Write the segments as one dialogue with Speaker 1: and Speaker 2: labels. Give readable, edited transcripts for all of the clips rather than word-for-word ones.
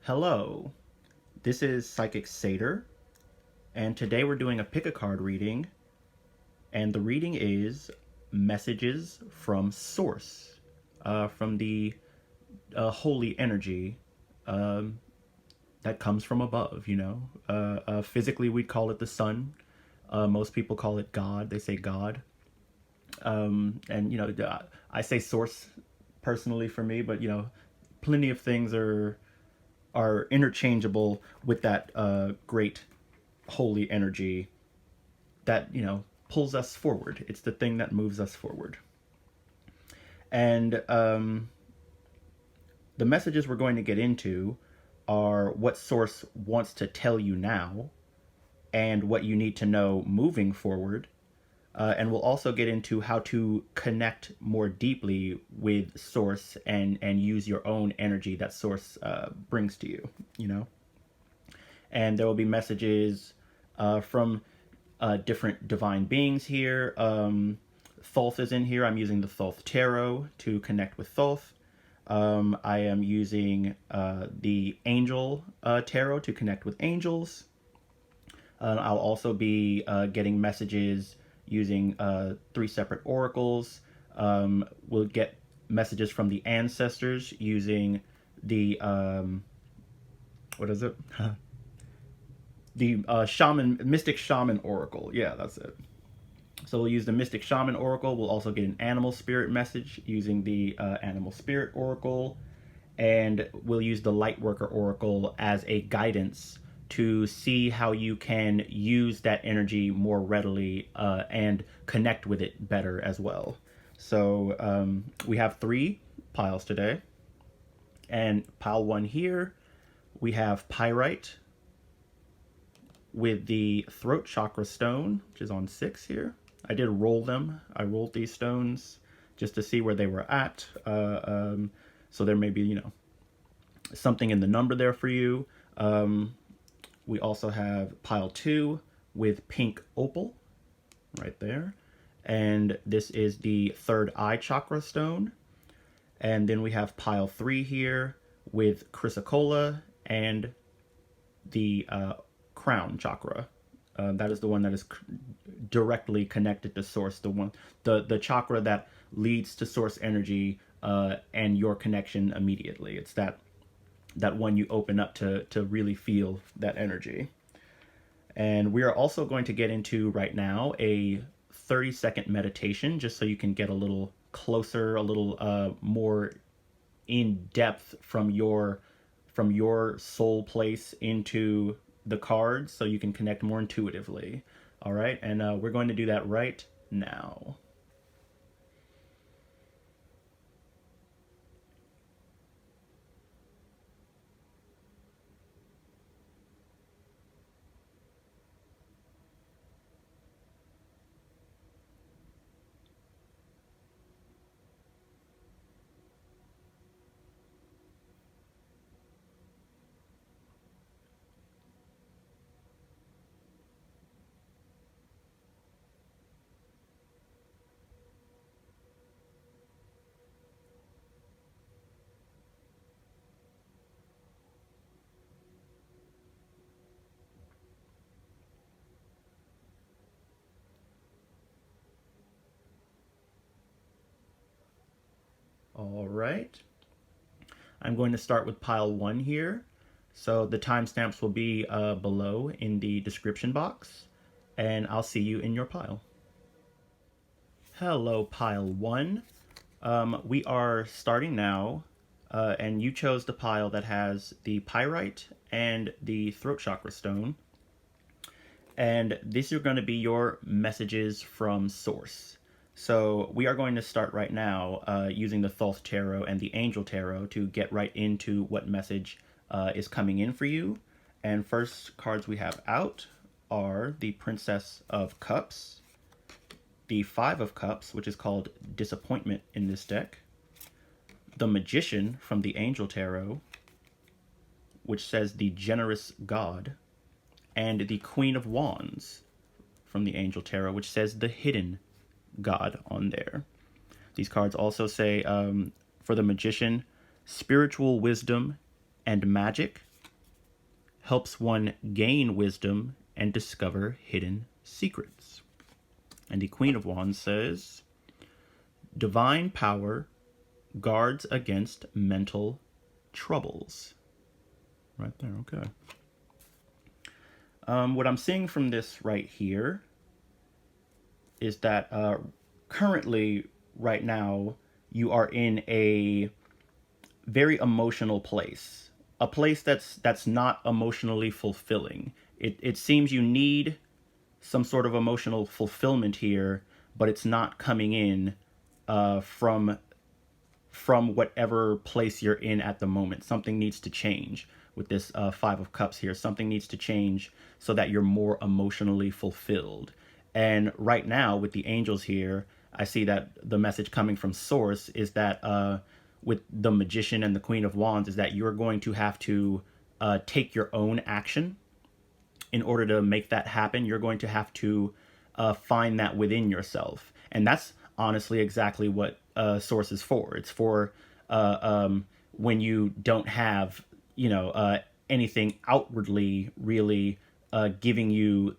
Speaker 1: Hello, this is Psychic Satyr, and today we're doing a pick a card reading, and the reading is Messages from Source, from the holy energy that comes from above, physically, we'd call it the sun. Most people call it God, they say God. And I say source personally for me, but plenty of things are interchangeable with that great holy energy that pulls us forward. It's the thing that moves us forward. And the messages we're going to get into are what source wants to tell you now and what you need to know moving forward. And we'll also get into how to connect more deeply with source and use your own energy that source brings to you. And there will be messages from different divine beings here. Thoth is in here. I'm using the Thoth Tarot to connect with Thoth. I am using the Angel Tarot to connect with angels. I'll also be getting messages using 3 separate oracles. We'll get messages from the ancestors using the what is it? The Shaman, Mystic Shaman Oracle. Yeah, that's it. So we'll use the Mystic Shaman Oracle. We'll also get an Animal Spirit message using the Animal Spirit Oracle. And we'll use the Lightworker Oracle as a guidance to see how you can use that energy more readily and connect with it better as well. So we have 3 piles today. And pile 1 here, we have Pyrite with the Throat Chakra Stone, which is on 6 here. I did roll them. I rolled these stones just to see where they were at. So there may be, something in the number there for you. We also have pile 2 with Pink Opal right there. And this is the Third Eye Chakra Stone. And then we have pile 3 here with Chrysocolla and the Crown Chakra. That is the one that is directly connected to source, the chakra that leads to source energy and your connection immediately. It's that one you open up to really feel that energy. And we are also going to get into right now a 30-second meditation, just so you can get a little closer, a little more in depth from your soul place into the cards, so you can connect more intuitively. All right, and we're going to do that right now. All right. I'm going to start with pile 1 here. So the timestamps will be below in the description box. And I'll see you in your pile. Hello, pile 1. We are starting now. And you chose the pile that has the Pyrite and the Throat Chakra Stone. And these are going to be your messages from Source. So we are going to start right now using the Thoth Tarot and the Angel Tarot to get right into what message is coming in for you. And first cards we have out are the Princess of Cups, the Five of Cups, which is called Disappointment in this deck, the Magician from the Angel Tarot, which says the Generous God, and the Queen of Wands from the Angel Tarot, which says the Hidden God on there. These cards also say, for the Magician, spiritual wisdom and magic helps one gain wisdom and discover hidden secrets. And the Queen of Wands says, divine power guards against mental troubles. Right there, okay. What I'm seeing from this right here is that currently, right now, you are in a very emotional place. A place that's not emotionally fulfilling. It seems you need some sort of emotional fulfillment here, but it's not coming in from whatever place you're in at the moment. Something needs to change with this Five of Cups here. Something needs to change so that you're more emotionally fulfilled. And right now, with the angels here, I see that the message coming from Source is that with the Magician and the Queen of Wands is that you're going to have to take your own action. In order to make that happen, you're going to have to find that within yourself. And that's honestly exactly what Source is for. It's for when you don't have, anything outwardly really giving you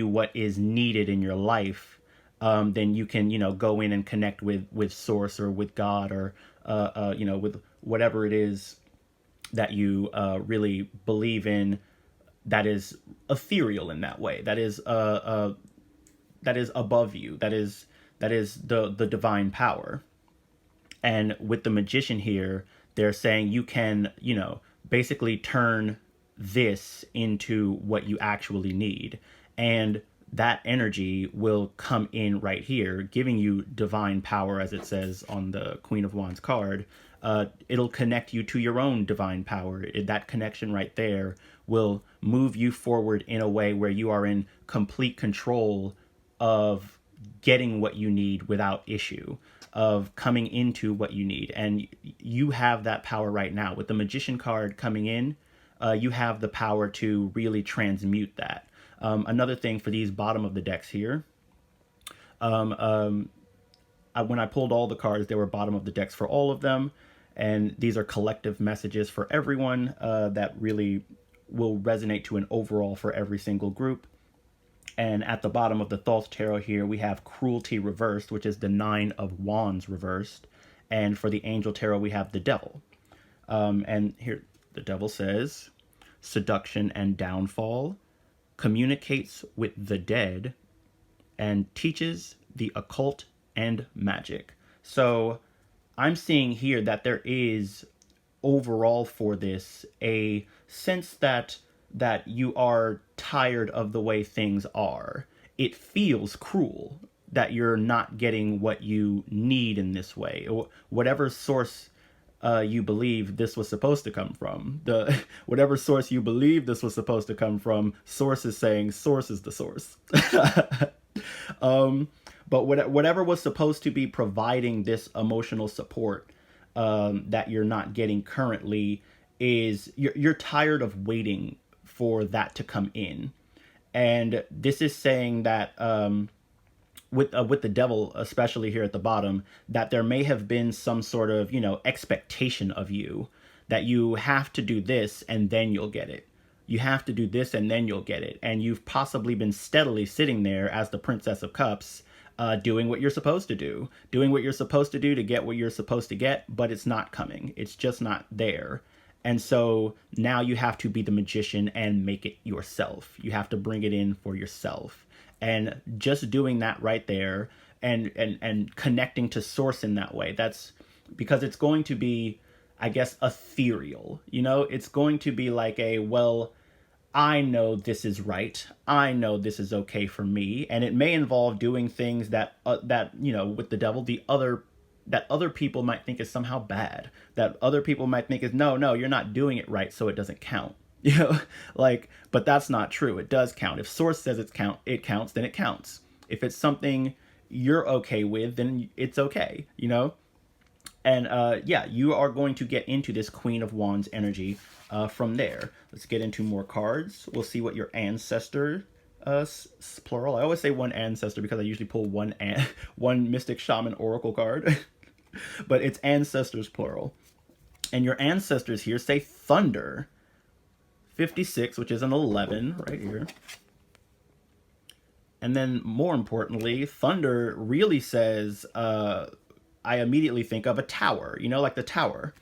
Speaker 1: what is needed in your life. Then you can, go in and connect with Source or with God or, with whatever it is that you really believe in, that is ethereal in that way. That is above you. That is the divine power. And with the Magician here, they're saying you can, basically turn this into what you actually need. And that energy will come in right here, giving you divine power, as it says on the Queen of Wands card. It'll connect you to your own divine power. That connection right there will move you forward in a way where you are in complete control of getting what you need without issue, of coming into what you need. And you have that power right now. With the Magician card coming in, you have the power to really transmute that. Another thing for these bottom of the decks here, when I pulled all the cards, they were bottom of the decks for all of them. And these are collective messages for everyone that really will resonate to an overall for every single group. And at the bottom of the Thoth Tarot here, we have Cruelty reversed, which is the Nine of Wands reversed. And for the Angel Tarot, we have the Devil. And here, the Devil says, seduction and downfall, communicates with the dead, and teaches the occult and magic. So I'm seeing here that there is overall for this a sense that you are tired of the way things are. It feels cruel that you're not getting what you need in this way. Whatever source you believe this was supposed to come from, whatever source you believe this was supposed to come from, Source is saying Source is the source. But whatever was supposed to be providing this emotional support that you're not getting currently is you're tired of waiting for that to come in. And this is saying that with the Devil, especially here at the bottom, that there may have been some sort of, expectation of you, that you have to do this and then you'll get it. You have to do this and then you'll get it. And you've possibly been steadily sitting there as the Princess of Cups, doing what you're supposed to do. Doing what you're supposed to do to get what you're supposed to get, but it's not coming. It's just not there. And so now you have to be the Magician and make it yourself. You have to bring it in for yourself. And just doing that right there and connecting to Source in that way, that's because it's going to be, I guess, ethereal. It's going to be like I know this is right. I know this is okay for me. And it may involve doing things that with the Devil, that other people might think is somehow bad, that other people might think is, no, you're not doing it right, so it doesn't count. But that's not true. It does count. If Source says it counts, then it counts. If it's something you're okay with, then it's okay, And you are going to get into this Queen of Wands energy from there. Let's get into more cards. We'll see what your ancestor, plural. I always say one ancestor because I usually pull one Mystic Shaman Oracle card. But it's ancestors, plural. And your ancestors here say thunder. 56, which is an 11 right here. And then more importantly, thunder really says, I immediately think of a tower, you know, like the tower.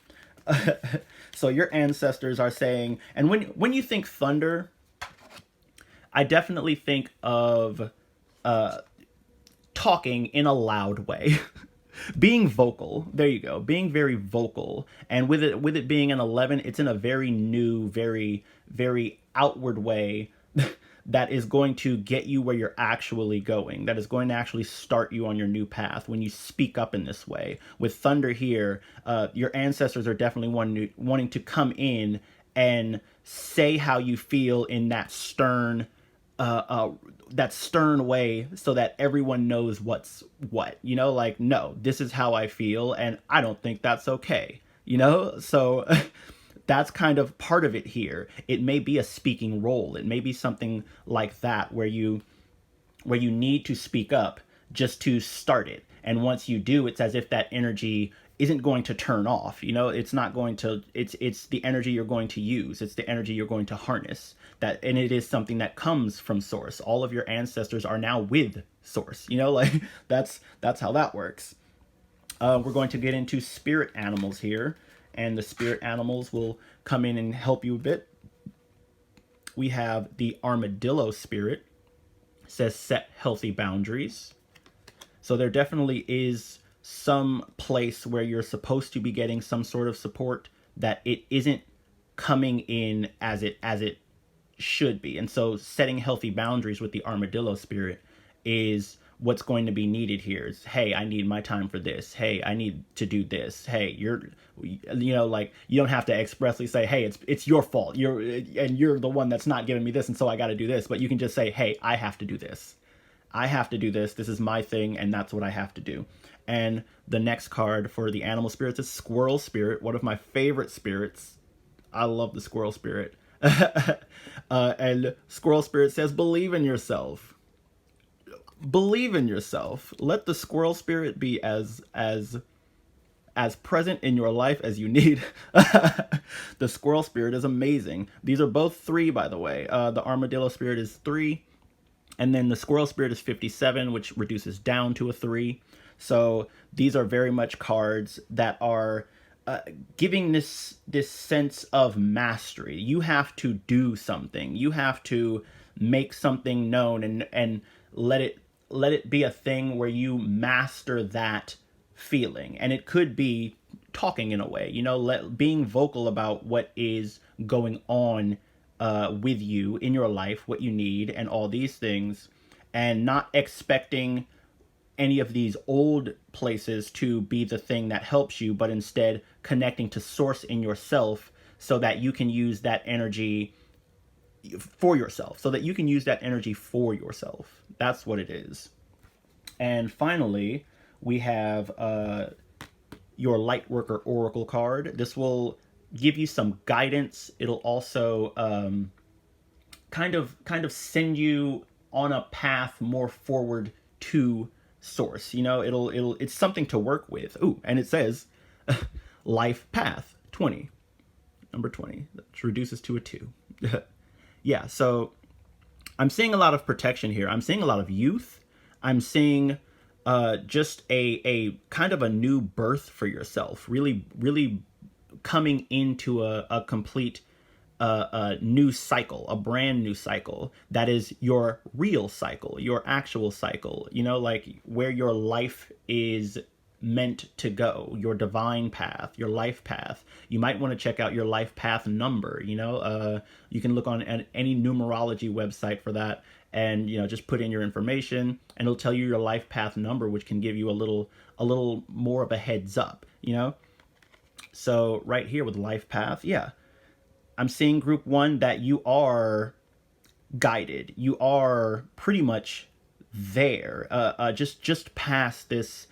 Speaker 1: So your ancestors are saying, and when you think thunder, I definitely think of talking in a loud way. Being vocal. There you go. Being very vocal. And with it being an 11, it's in a very new, very, very outward way that is going to get you where you're actually going. That is going to actually start you on your new path when you speak up in this way. With thunder here, your ancestors are definitely wanting to come in and say how you feel in that stern way, so that everyone knows what's what, you know, like, no, this is how I feel and I don't think that's okay, you know. So that's kind of part of it here. It may be a speaking role, it may be something like that where you need to speak up just to start it, and once you do, it's as if that energy isn't going to turn off, you know. It's not going to, it's the energy you're going to use, it's the energy you're going to harness, that, and it is something that comes from source. All of your ancestors are now with source, you know, like that's how that works. We're going to get into spirit animals here, and the spirit animals will come in and help you a bit. We have the armadillo spirit. It says set healthy boundaries. So there definitely is some place where you're supposed to be getting some sort of support that it isn't coming in as it should be. And so setting healthy boundaries with the armadillo spirit is what's going to be needed here. Is, hey, I need my time for this. Hey, I need to do this. Hey, you know, like, you don't have to expressly say, hey, it's your fault. You're the one that's not giving me this, and so I got to do this. But you can just say, hey, I have to do this. I have to do this. This is my thing, and that's what I have to do. And the next card for the animal spirits is squirrel spirit, one of my favorite spirits. I love the squirrel spirit. And squirrel spirit says, believe in yourself. Believe in yourself. Let the squirrel spirit be as present in your life as you need. The squirrel spirit is amazing. These are both 3, by the way. The armadillo spirit is 3. And then the squirrel spirit is 57, which reduces down to a 3. So these are very much cards that are giving this sense of mastery. You have to do something. You have to make something known and let it be a thing where you master that feeling. And it could be talking in a way, you know, being vocal about what is going on with you in your life, what you need, and all these things, and not expecting any of these old places to be the thing that helps you, but instead connecting to source in yourself so that you can use that energy for yourself, That's what it is. And finally, we have your Lightworker Oracle card. This will give you some guidance. It'll also kind of send you on a path more forward to source. You know, it's something to work with. Ooh, and it says life path 20, number 20, which reduces to a 2. Yeah, so I'm seeing a lot of protection here. I'm seeing a lot of youth. I'm seeing just a kind of a new birth for yourself. Really, really coming into a complete new cycle, a brand new cycle that is your real cycle, your actual cycle, you know, like where your life is meant to go, your divine path, your life path. You might want to check out your life path number, you know, you can look on any numerology website for that, and, you know, just put in your information and it'll tell you your life path number, which can give you a little more of a heads up, you know. So right here with life path, yeah, I'm seeing group 1 that you are guided. You are pretty much there, just past this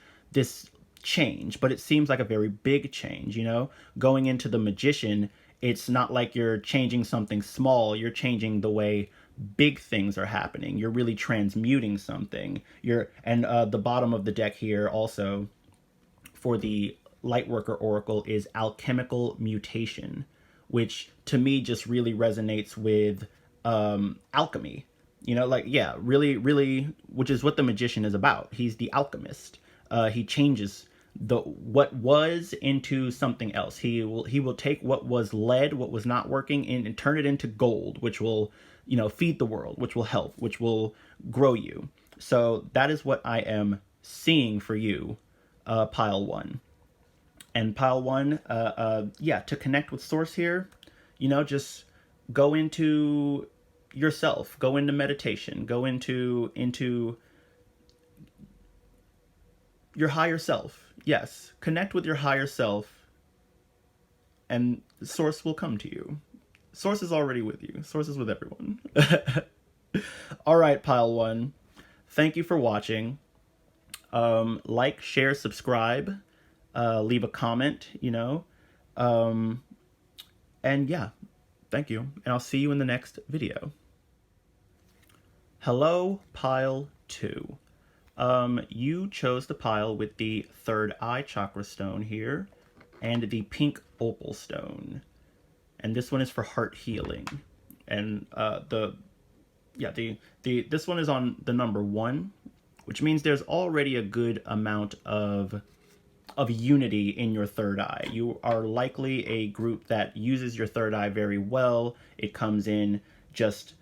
Speaker 1: change, but it seems like a very big change, you know. Going into the magician, it's not like you're changing something small, you're changing the way big things are happening. You're really transmuting something. The bottom of the deck here also for the Lightworker Oracle is alchemical mutation, which to me just really resonates with alchemy. You know, like, yeah, really, really, which is what the magician is about. He's the alchemist. He changes the what was into something else. He will take what was lead, what was not working, and turn it into gold, which will, you know, feed the world, which will help, which will grow you. So that is what I am seeing for you, pile one. And pile one, yeah, to connect with source here, you know, just go into yourself, go into meditation, go into your higher self. Yes, connect with your higher self, and source will come to you. Source is already with you. Source is with everyone. All right, pile one. Thank you for watching. Like, share, subscribe, leave a comment, you know. And yeah, thank you. And I'll see you in the next video. Hello, pile two. You chose the pile with the third eye chakra stone here and the pink opal stone. And this one is for heart healing. And this one is on the number 1, which means there's already a good amount of unity in your third eye. You are likely a group that uses your third eye very well. It comes in just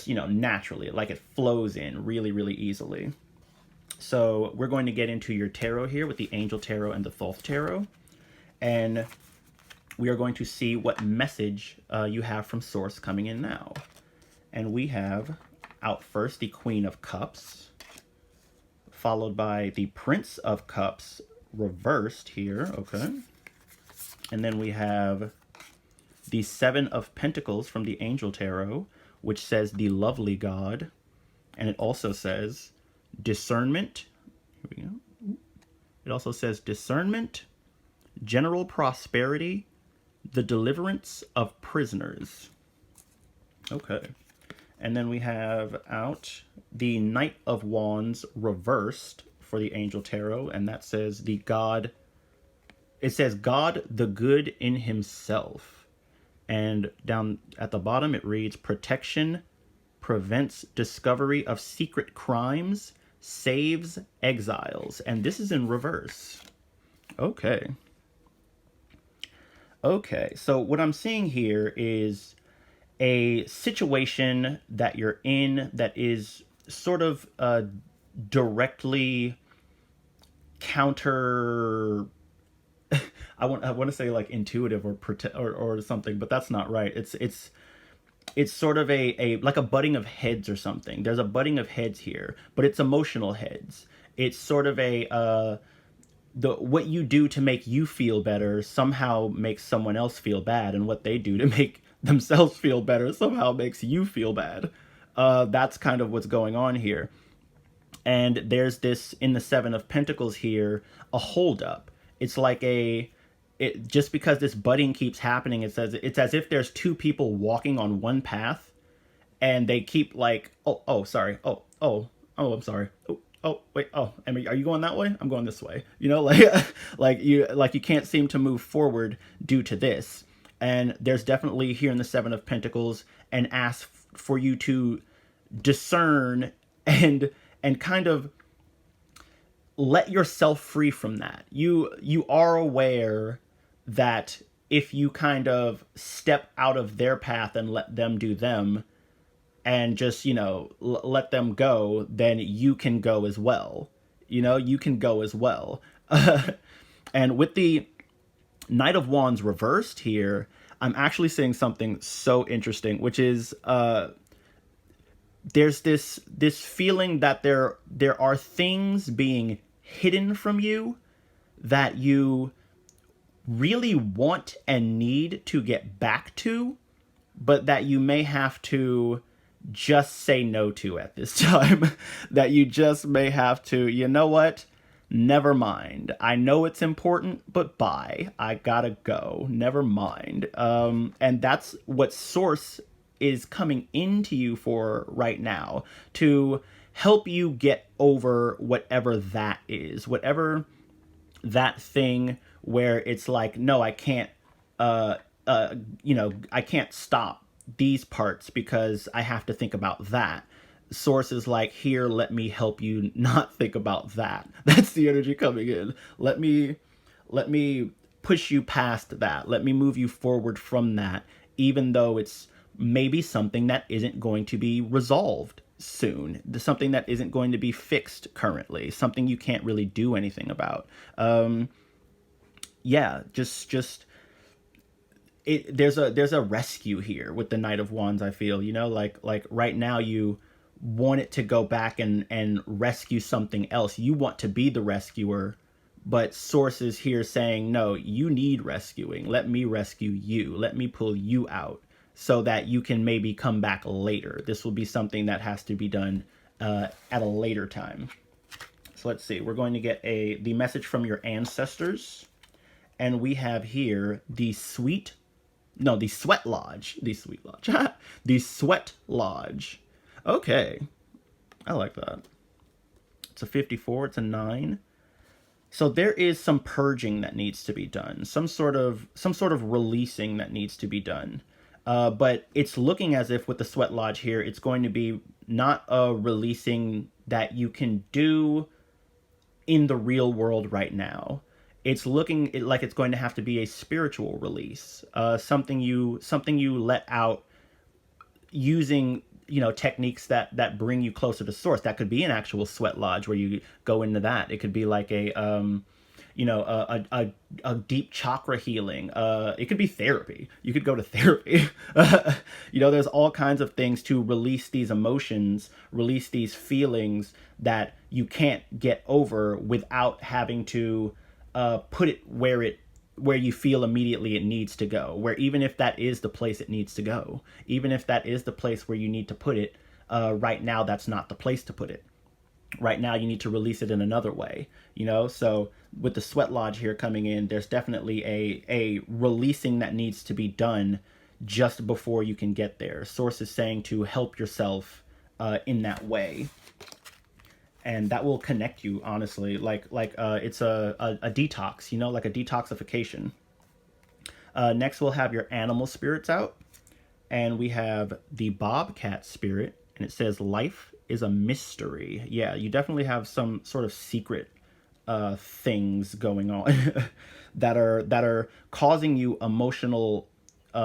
Speaker 1: you know, naturally, like it flows in really, really easily. So we're going to get into your tarot here with the Angel Tarot and the Thoth Tarot. And we are going to see what message you have from Source coming in now. And we have out first the Queen of Cups, followed by the Prince of Cups reversed here, okay. And then we have the Seven of Pentacles from the Angel Tarot, which says the lovely God. And it also says discernment. Here we go. It also says discernment, general prosperity, the deliverance of prisoners. Okay. And then we have out the Knight of Wands reversed for the Angel Tarot, and that says the God, it says God the good in himself. And down at the bottom it reads protection, prevents discovery of secret crimes, saves exiles. And this is in reverse. Okay. Okay, so what I'm seeing here is a situation that you're in that is sort of directly counter, I want to say like intuitive or something, but that's not right. It's sort of a like a butting of heads or something. There's a butting of heads here, but it's emotional heads. It's sort of a what you do to make you feel better somehow makes someone else feel bad, and what they do to make themselves feel better somehow makes you feel bad. That's kind of what's going on here. And there's this, in the Seven of Pentacles here, a holdup. It's like just because this budding keeps happening, it's as if there's two people walking on one path, and they keep like, I'm sorry. Wait, are you going that way? I'm going this way. You know, like you can't seem to move forward due to this. And there's definitely here in the Seven of Pentacles an ask for you to discern and kind of let yourself free from that. You are aware that if you kind of step out of their path and let them do them and just, you know, let them go, then you can go as well. You know, you can go as well. And with the Knight of Wands reversed here, I'm actually seeing something so interesting, which is there's this feeling that there are things being hidden from you that you really want and need to get back to, but that you may have to just say no to at this time. That you just may have to, you know what? Never mind. I know it's important, but bye. I gotta go. Never mind. And that's what Source is coming into you for right now, to help you get over whatever that is, whatever that thing where it's like, no, I can't you know, I can't stop these parts because I have to think about that. Source is like, here, let me help you not think about that. That's the energy coming in. Let me push you past that. Let me move you forward from that, even though it's maybe something that isn't going to be resolved soon, something that isn't going to be fixed currently, something you can't really do anything about. Yeah, just there's a rescue here with the Knight of Wands. I feel, you know, like right now you want it to go back and rescue something else. You want to be the rescuer, but Source is here saying, no, you need rescuing. Let me rescue you. Let me pull you out so that you can maybe come back later. This will be something that has to be done at a later time. So let's see. We're going to get the message from your ancestors. And we have here the Sweat Lodge. The Sweet Lodge. The Sweat Lodge. Okay. I like that. It's a 54. It's a 9. So there is some purging that needs to be done. Some sort of releasing that needs to be done. But it's looking as if with the Sweat Lodge here, it's going to be not a releasing that you can do in the real world right now. It's looking like it's going to have to be a spiritual release, something you let out using, you know, techniques that bring you closer to Source. That could be an actual Sweat Lodge where you go into that. It could be like a you know, a deep chakra healing. It could be therapy. You could go to therapy. You know, there's all kinds of things to release these emotions, release these feelings that you can't get over without having to put it where you feel immediately it needs to go, where even if that is the place it needs to go, even if that is the place where you need to put it, right now that's not the place to put it. Right now you need to release it in another way, you know? So with the Sweat Lodge here coming in, there's definitely a releasing that needs to be done just before you can get there. Source is saying to help yourself in that way. And that will connect you, honestly, like it's a detox, you know, like a detoxification. Next, we'll have your animal spirits out. And we have the Bobcat spirit, and it says, life is a mystery. Yeah, you definitely have some sort of secret things going on that are causing you emotional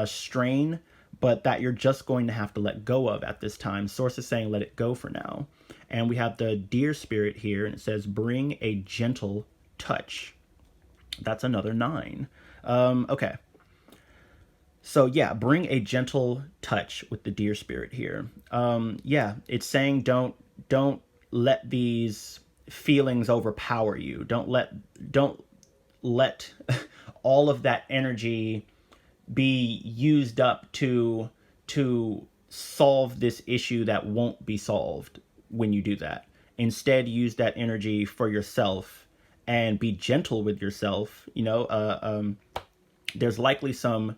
Speaker 1: strain, but that you're just going to have to let go of at this time. Source is saying let it go for now. And we have the Deer spirit here, and it says bring a gentle touch. That's another 9. Okay. So yeah, bring a gentle touch with the Deer spirit here. Yeah, it's saying don't let these feelings overpower you. Don't let all of that energy be used up to solve this issue that won't be solved when you do that. Instead, use that energy for yourself and be gentle with yourself. You know, there's likely some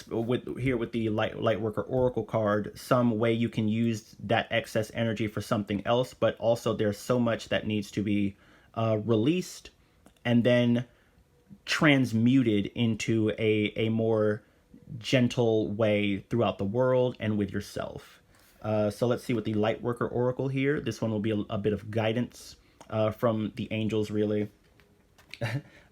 Speaker 1: with the Lightworker Oracle card, some way you can use that excess energy for something else, but also there's so much that needs to be released and then transmuted into a more gentle way throughout the world and with yourself. So let's see with the Lightworker Oracle here. This one will be a bit of guidance from the angels, really,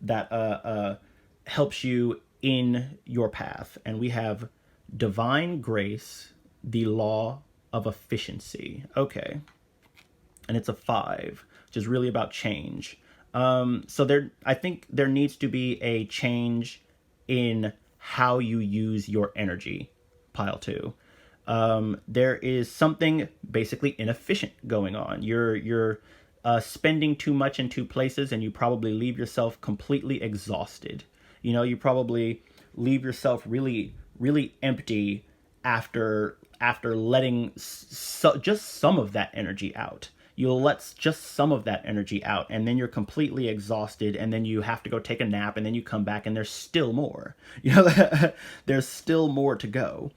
Speaker 1: that helps you in your path. And we have Divine Grace, the Law of Efficiency. Okay. And it's a 5, which is really about change. So I think there needs to be a change in how you use your energy, pile 2. There is something basically inefficient going on. You're spending too much in 2 places, and you probably leave yourself completely exhausted. You know, you probably leave yourself really, really empty after letting just some of that energy out. You'll let just some of that energy out, and then you're completely exhausted, and then you have to go take a nap, and then you come back, and there's still more. You know, there's still more to go.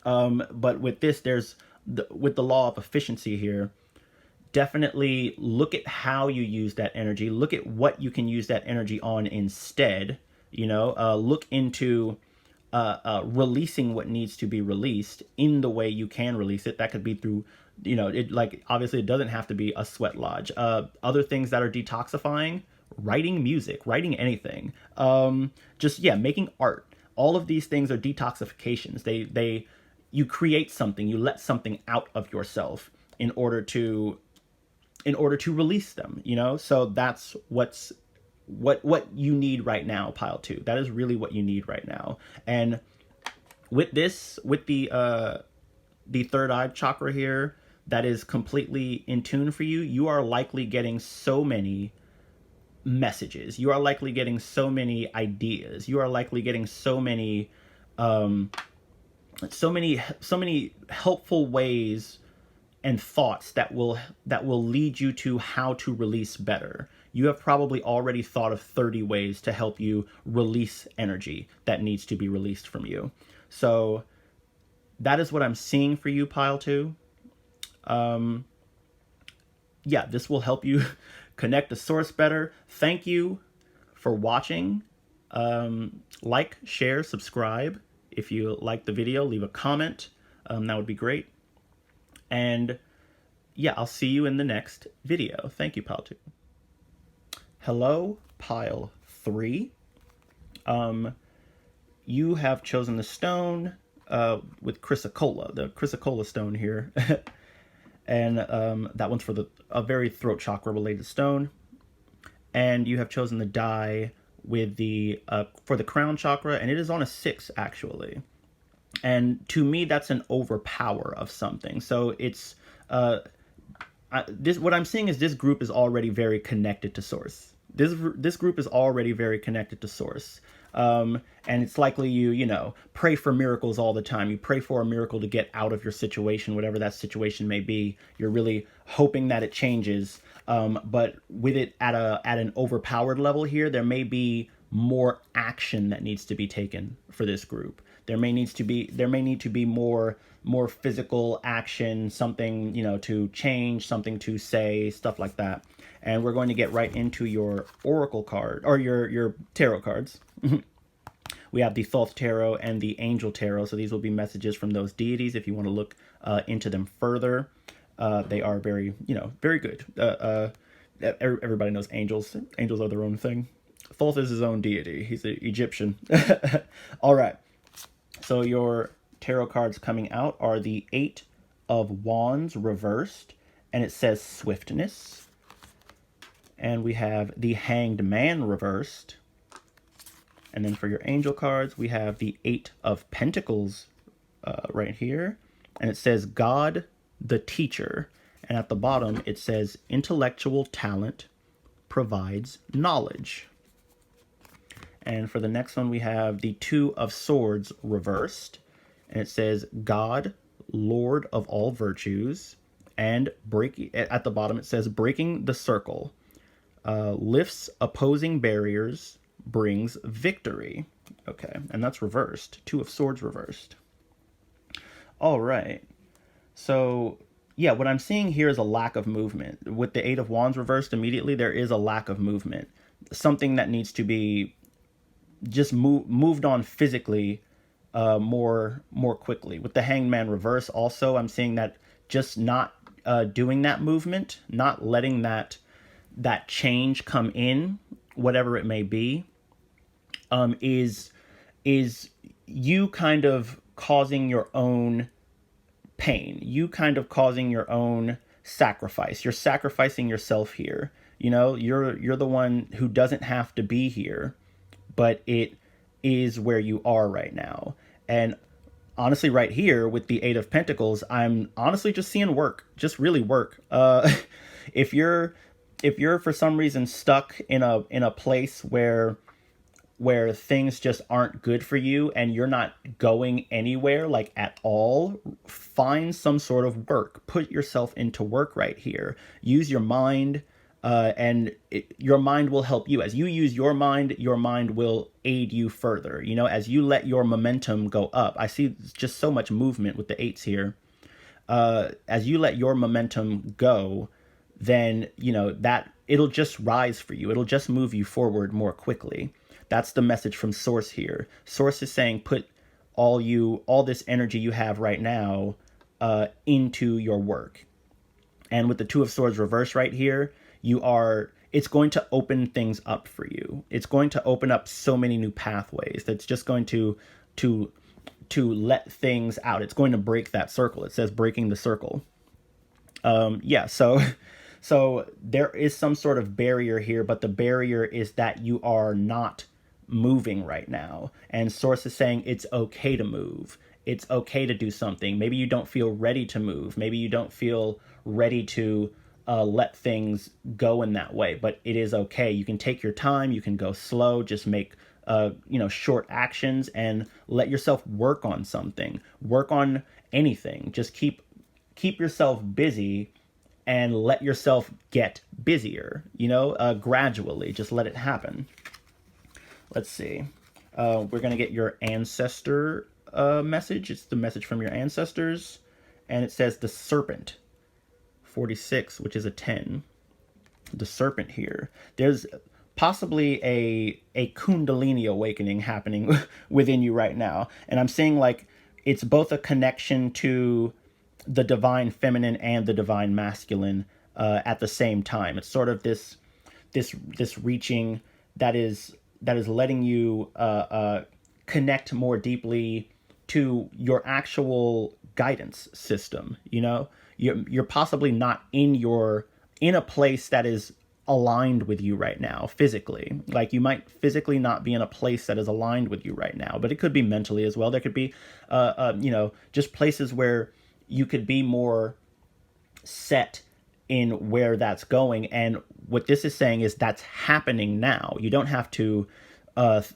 Speaker 1: But with this, with the law of efficiency here, definitely look at how you use that energy. Look at what you can use that energy on instead. You know, look into releasing what needs to be released in the way you can release it. That could be through, you know, it, like, obviously it doesn't have to be a sweat lodge. Other things that are detoxifying: writing music, writing anything, just, yeah, making art. All of these things are detoxifications. You create something, you let something out of yourself in order to release them, you know? So that's what you need right now, pile 2. That is really what you need right now. And with this, with the third eye chakra here, that is completely in tune for you, you are likely getting so many messages. You are likely getting so many ideas. You are likely getting so many helpful ways and thoughts that will lead you to how to release better. You have probably already thought of 30 ways to help you release energy that needs to be released from you. So that is what I'm seeing for you, pile 2. Yeah, this will help you connect to source better. Thank you for watching. Like, share, subscribe. If you like the video, leave a comment. That would be great. And yeah, I'll see you in the next video. Thank you, pile 2. Hello, pile 3. You have chosen the stone with chrysocolla, the chrysocolla stone here. And that one's for a very throat chakra related stone. And you have chosen the die with for the crown chakra, and it is on a 6 actually. And to me, that's an overpower of something. So it's what I'm seeing is this group is already very connected to source. This group is already very connected to source. And it's likely you know, pray for miracles all the time. You pray for a miracle to get out of your situation, whatever that situation may be. You're really hoping that it changes. But with it at an overpowered level here, there may be more action that needs to be taken for this group. There may need to be more physical action, something, you know, to change, something to say, stuff like that. And we're going to get right into your oracle card, or your tarot cards. We have the Thoth Tarot and the Angel Tarot, so these will be messages from those deities if you want to look into them further. They are very, you know, very good. Everybody knows angels. Angels are their own thing. Thoth is his own deity. He's an Egyptian. All right. So your tarot cards coming out are the 8 of Wands reversed, and it says swiftness. And we have the Hanged Man reversed. And then for your angel cards, we have the 8 of Pentacles right here. And it says God the Teacher. And at the bottom, it says intellectual talent provides knowledge. And for the next one, we have the 2 of Swords reversed. And it says God, Lord of all virtues. And at the bottom, it says breaking the circle. Lifts opposing barriers, brings victory. Okay, and that's reversed. 2 of Swords reversed. All right. So, yeah, what I'm seeing here is a lack of movement. With the 8 of Wands reversed immediately, there is a lack of movement. Something that needs to be just moved on physically more quickly. With the Hanged Man reverse also, I'm seeing that just not doing that movement, not letting that change come in, whatever it may be, is you kind of causing your own pain. You kind of causing your own sacrifice. You're sacrificing yourself here. You know, you're the one who doesn't have to be here, but it is where you are right now. And honestly, right here with the 8 of Pentacles, I'm honestly just seeing work, just really work. If you're for some reason stuck in a place where things just aren't good for you and you're not going anywhere, like at all, find some sort of work. Put yourself into work right here. Use your mind, and your mind will help you. As you use your mind will aid you further. You know, as you let your momentum go up. I see just so much movement with the 8s here. As you let your momentum go, then, you know, that it'll just rise for you. It'll just move you forward more quickly. That's the message from Source here. Source is saying all this energy you have right now into your work. And with the Two of Swords reversed right here, it's going to open things up for you. It's going to open up so many new pathways. That's just going to let things out. It's going to break that circle. It says breaking the circle. Yeah, so there is some sort of barrier here, but the barrier is that you are not moving right now. And Source is saying it's okay to move. It's okay to do something. Maybe you don't feel ready to move. Maybe you don't feel ready to let things go in that way, but it is okay. You can take your time. You can go slow. Just make short actions and let yourself work on something. Work on anything. Just keep yourself busy and let yourself get busier, gradually. Just let it happen. Let's see. We're going to get your ancestor message. It's the message from your ancestors. And it says the serpent, 46, which is a 10. The serpent here. There's possibly a kundalini awakening happening within you right now. And I'm seeing like it's both a connection to the divine feminine and the divine masculine at the same time. It's sort of this reaching that is letting you connect more deeply to your actual guidance system. You're possibly not in a place that is aligned with you right now physically. Like you might physically not be in a place that is aligned with you right now, but it could be mentally as well. There could be just places where you could be more set in where that's going. And what this is saying is that's happening now. You don't have to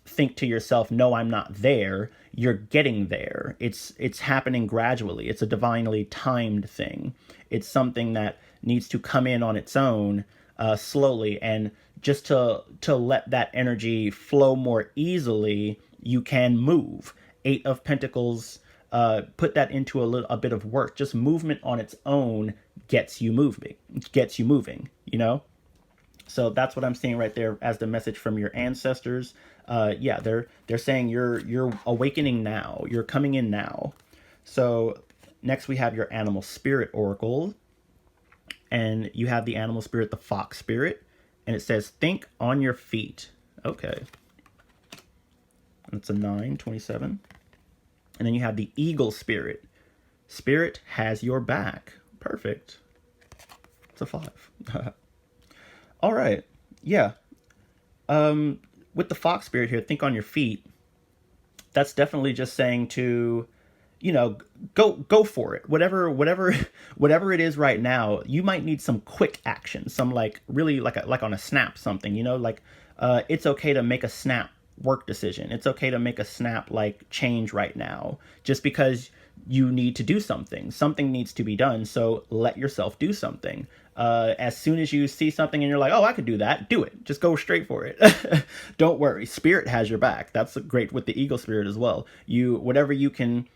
Speaker 1: think to yourself, no, I'm not there. You're getting there. It's happening gradually. It's a divinely timed thing. It's something that needs to come in on its own slowly. And just to let that energy flow more easily, you can move. 8 of Pentacles, put that into a bit of work. Just movement on its own gets you moving, So that's what I'm seeing right there as the message from your ancestors. They're saying you're awakening now. You're coming in now. So next we have your animal spirit oracle. And you have the animal spirit, the fox spirit. And it says, think on your feet. Okay. That's a 9, 27. And then you have the eagle spirit. Spirit has your back. Perfect. It's a 5. All right. Yeah. With the fox spirit here, think on your feet. That's definitely just saying to, go for it. Whatever it is right now, you might need some quick action, some really like on a snap something, it's okay to make a snap work decision. It's okay to make a snap change right now, just because you need to do something. Something needs to be done. So let yourself do something. As soon as you see something and you're like, oh, I could do that, do it. Just go straight for it. Don't worry. Spirit has your back. That's great with the eagle spirit as well. Whatever you can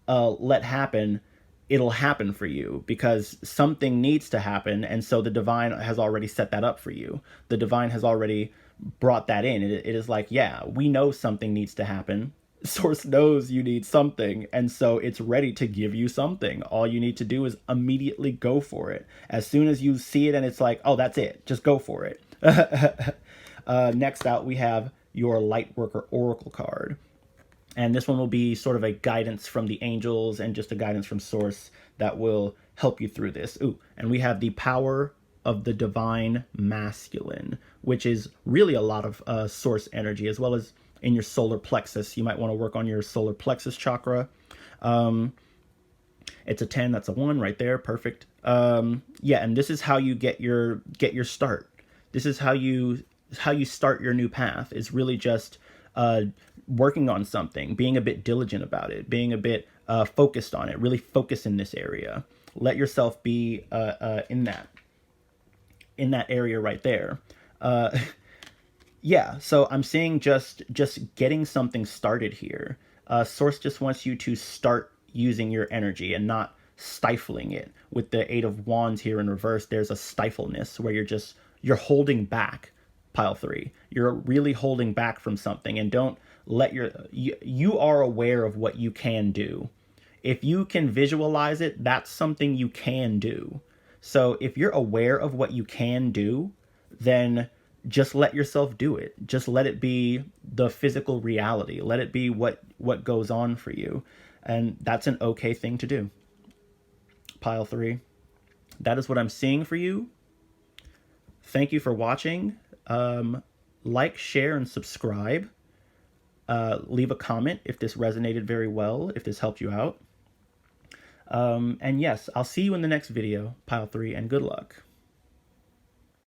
Speaker 1: let happen, it'll happen for you, because something needs to happen. And so the divine has already set that up for you. The divine has already brought that in. It is like, yeah, we know something needs to happen. Source knows you need something, and so it's ready to give you something. All you need to do is immediately go for it. As soon as you see it and it's like, oh, that's it, just go for it. Next out, we have your Lightworker Oracle card. And this one will be sort of a guidance from the angels and just a guidance from Source that will help you through this. Ooh, and we have the power of the divine masculine, which is really a lot of Source energy, as well as in your solar plexus. You might want to work on your solar plexus chakra. It's a 10, that's a 1 right there. Perfect. And this is how you get your start. This is how you start your new path. Is really just working on something, being a bit diligent about it, being a bit focused on it. Really focus in this area. Let yourself be in that area right there. So I'm seeing just getting something started here. Source just wants you to start using your energy and not stifling it. With the 8 of Wands here in reverse, there's a stifleness where you're holding back. Pile 3. You're really holding back from something, and don't you are aware of what you can do. If you can visualize it, that's something you can do. So if you're aware of what you can do, then just let yourself do it. Just let it be the physical reality. Let it be what goes on for you. And that's an okay thing to do. Pile 3. That is what I'm seeing for you. Thank you for watching. Like, share, and subscribe. Leave a comment if this resonated very well, if this helped you out. And yes, I'll see you in the next video, Pile 3, and good luck.